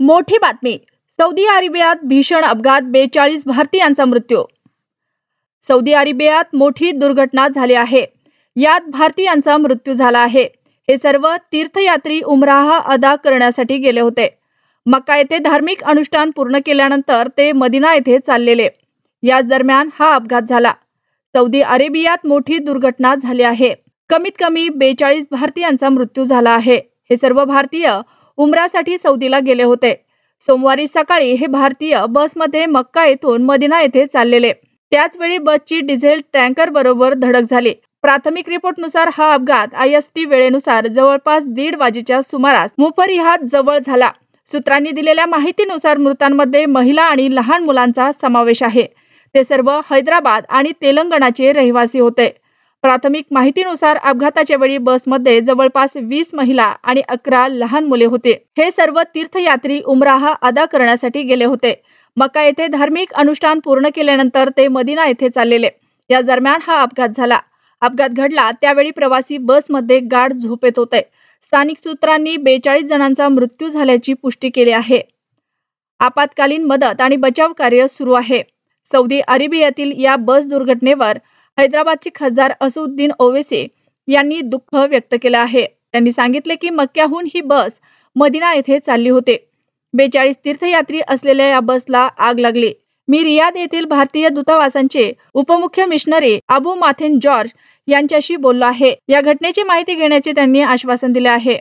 मोठी बातमी. सौदी अरेबियात भीषण अपघात, 42 भारतीयांचा मृत्यू. सौदी अरेबियात मोठी दुर्घटना झाली आहे. यात भारतीयांचा मृत्यू झाला आहे. हे सर्व तीर्थयात्री उमराह अदा करण्यासाठी गेले होते. मक्का येथे धार्मिक अनुष्ठान पूर्ण केल्यानंतर ते मदिना येथे चाललेले. याच दरम्यान हा अपघात झाला. सौदी अरेबियात मोठी दुर्घटना झाली आहे. कमीत कमी 42 भारतीयांचा मृत्यू झाला आहे. हे सर्व भारतीय उमरासाठी सौदीला गेले होते. सोमवारी सकाळी हे भारतीय बसमध्ये मक्का येथून मदिना येथे चाललेले. त्याचवेळी बसची डिझेल टँकर बरोबर धडक झाली. प्राथमिक रिपोर्टनुसार हा अपघात IST वेळेनुसार जवळपास 1:30 वाजेच्या सुमारास मुफरिहात जवळ झाला. सूत्रांनी दिलेल्या माहितीनुसार मृतांमध्ये महिला आणि लहान मुलांचा समावेश आहे. ते सर्व हैदराबाद आणि तेलंगणाचे रहिवासी होते. प्राथमिक माहितीनुसार अपघाताच्या वेळी बसमध्ये जवळपास 20 महिला आणि 11 लहान मुले होते. हे सर्व तीर्थयात्री उमराह अदा करण्यासाठी गेले होते. मक्का येथे धार्मिक अनुष्ठान पूर्ण केल्यानंतर ते मदिना येथे चाललेले. या दरम्यान हा अपघात झाला. अपघात घडला त्यावेळी प्रवासी बसमध्ये गाढ झोपेत होते. स्थानिक सूत्रांनी 42 जणांचा मृत्यू झाल्याची पुष्टी केली आहे. आपत्कालीन मदत आणि बचाव कार्य सुरू आहे. सौदी अरेबियातील या बस दुर्घटनेवर हैदराबादचे खासदार असदुद्दीन ओवैसी यांनी दुःख व्यक्त केलं आहे. त्यांनी सांगितले की मक्क्याहून ही बस मदिना येथे चालली होती. 42 तीर्थयात्री असलेल्या या बसला आग लागली. मी रियाद येथील भारतीय दूतावासांचे उपमुख्य मिशनरी अबू माथेन जॉर्ज यांच्याशी बोललो आहे. या घटनेची माहिती घेण्याचे त्यांनी आश्वासन दिले आहे.